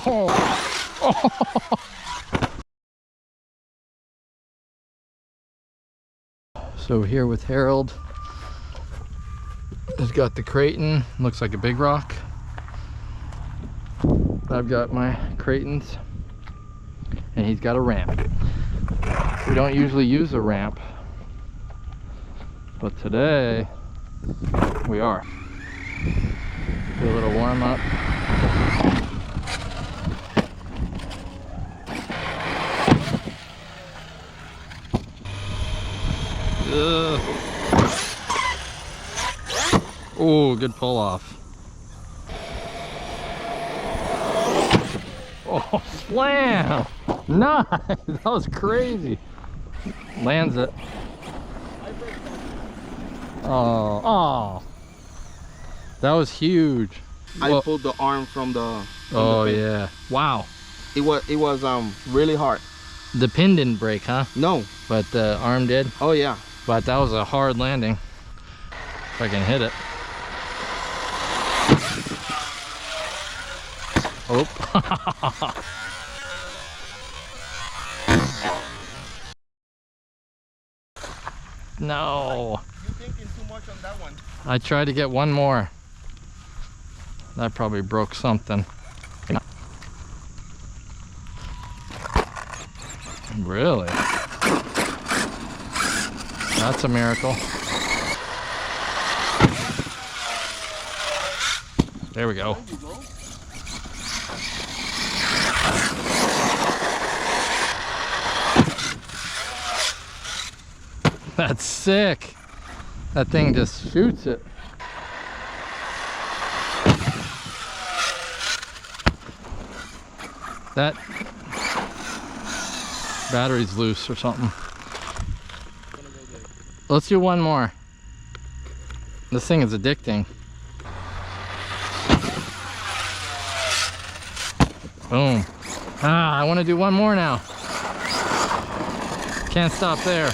Oh. So here with Harold, he's got the Kraton, looks like a Big Rock. I've got my Kratons, and he's got a ramp. We don't usually use a ramp, but today we are. Do a little warm up. Oh, good pull off. Oh, slam! Nice! That was crazy. Lands it. Oh. That was huge. I pulled the arm from the. Oh yeah! Wow. It was really hard. The pin didn't break, huh? No. But the arm did. Oh yeah. But that was a hard landing. If I can hit it. Oh. No. You're thinking too much on that one. I tried to get one more. That probably broke something. Really? That's a miracle. There we go. That's sick. That thing just shoots it. That battery's loose or something. Let's do one more. This thing is addicting. Boom. Ah, I want to do one more now. Can't stop there.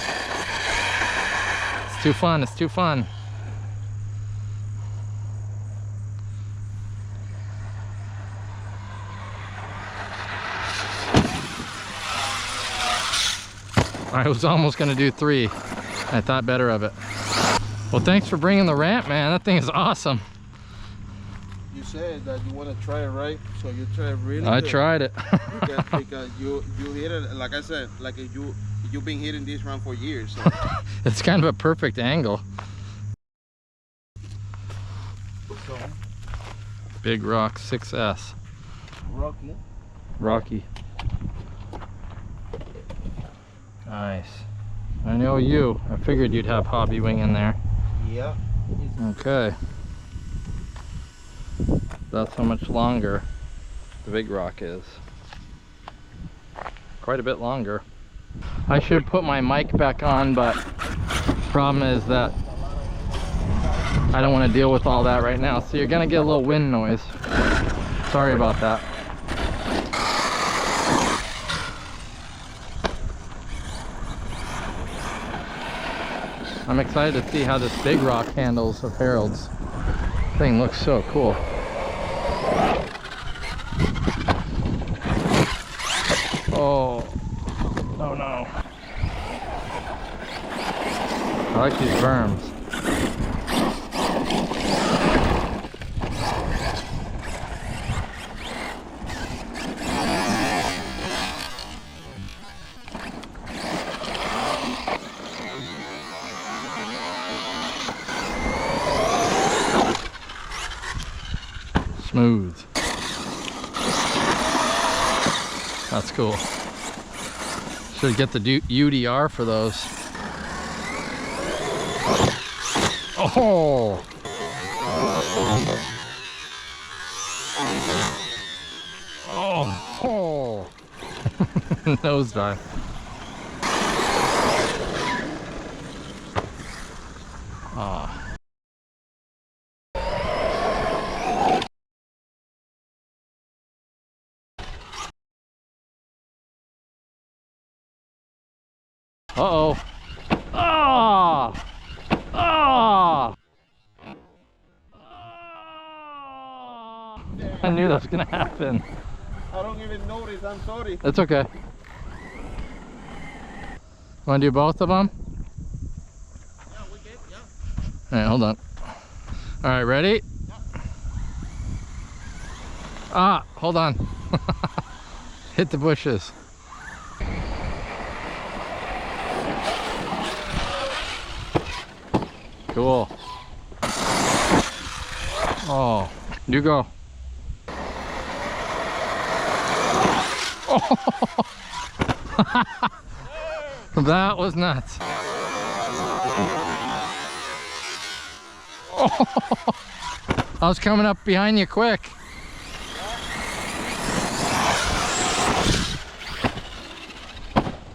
It's too fun, it's too fun. I was almost gonna do 3. I thought better of it. Well, thanks for bringing the ramp, man. That thing is awesome. You said that you want to try it, right? So you try it really I good. tried it. because you hit it, like I said, like you've been hitting this round for years. So. It's kind of a perfect angle. So, Big Rock 6S. Rocky. Nice. I know you. I figured you'd have hobby wing in there. Yeah. Okay. That's how much longer the Big Rock is. Quite a bit longer. I should put my mic back on, but problem is that I don't want to deal with all that right now. So you're gonna get a little wind noise. Sorry about that. I'm excited to see how this Big Rock handles of Harold's. Thing looks so cool. Oh, oh no. I like these berms. Smooth. That's cool. Should get the UDR for those. Oh! Oh! Oh! Nosedive. Ah. Uh-oh. Ah! Ah! I knew that was gonna happen. I don't even notice. I'm sorry. That's okay. Want to do both of them? Yeah, we get, yeah. All right, hold on. All right, ready? Yeah. Ah, hold on. Hit the bushes. Cool. Oh, you go. Oh. That was nuts. Oh. I was coming up behind you quick.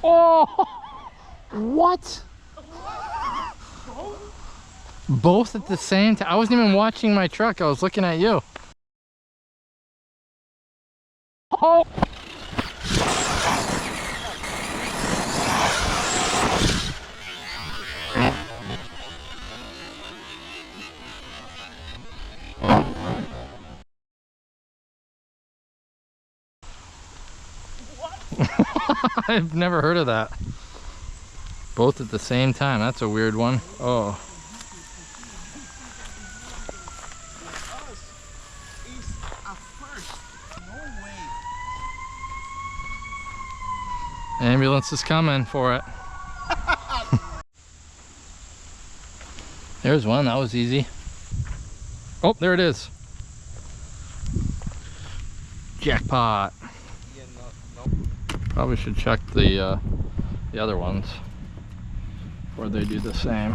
Oh, what? Both at the same time? I wasn't even watching my truck. I was looking at you. Oh. I've never heard of that. Both at the same time. That's a weird one. Oh. Ambulance is coming for it. There's one. That was easy. Oh, there it is. Jackpot. Yeah, no. Probably should check the other ones before they do the same.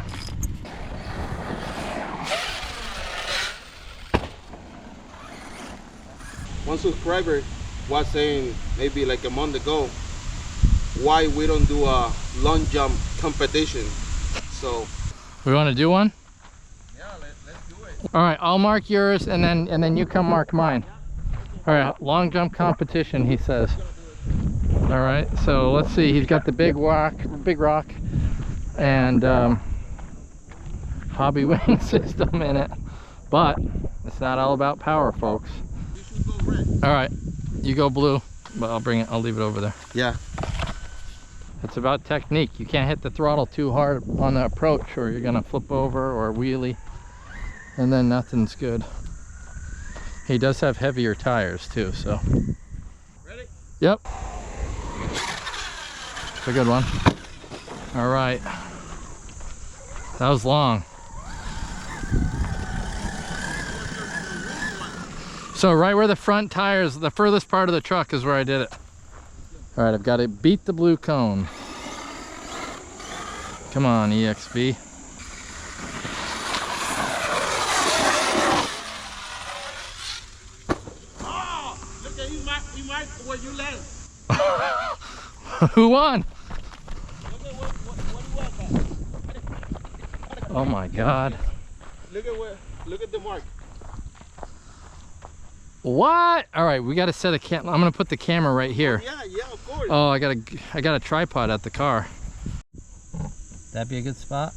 One subscriber was saying maybe like a month ago why we don't do a long jump competition. So We want to do one? yeah, let's do it. All right, I'll mark yours and then you come mark mine. All right, long jump competition, he says. All right, so let's see. He's got the big rock, and hobby wing system in it, but it's not all about power, folks. You should go red. All right, you go blue, but I'll bring it. I'll leave it over there. Yeah. It's about technique. You can't hit the throttle too hard on the approach, or you're gonna flip over or wheelie, and then nothing's good. He does have heavier tires too, so. Ready? Yep. It's a good one. All right. That was long. So right where the front tires, the furthest part of the truck is where I did it. All right, I've got to beat the blue cone. Come on, EXB. Oh, look at you might where you land. Who won? Look at what you want. Oh my God. Look at the mark. What? All right, we got to set a cam. I'm gonna put the camera right here. Yeah, of course. Oh, I got a tripod at the car. That'd be a good spot.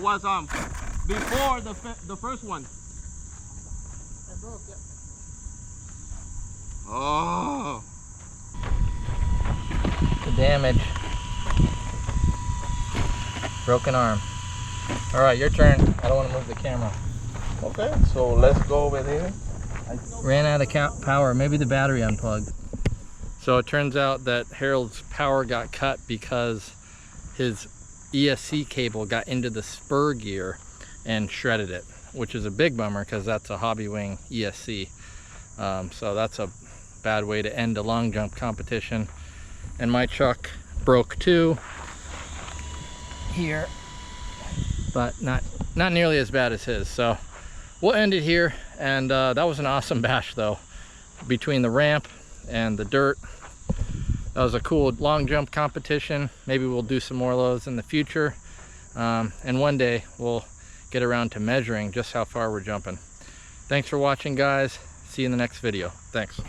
I was before the first one. It broke, yeah. Oh. The damage. Broken arm. All right, your turn. I don't want to move the camera. Okay, so let's go over here. Ran out of power. Maybe the battery unplugged. So it turns out that Harold's power got cut because his ESC cable got into the spur gear and shredded it, which is a big bummer because that's a hobby wing ESC. So that's a bad way to end a long jump competition. And my truck broke too here, but not nearly as bad as his. So we'll end it here, and that was an awesome bash though. Between the ramp and the dirt, That was a cool long jump competition. Maybe we'll do some more of those in the future. And one day we'll get around to measuring just how far we're jumping. Thanks for watching, guys. See you in the next video. Thanks.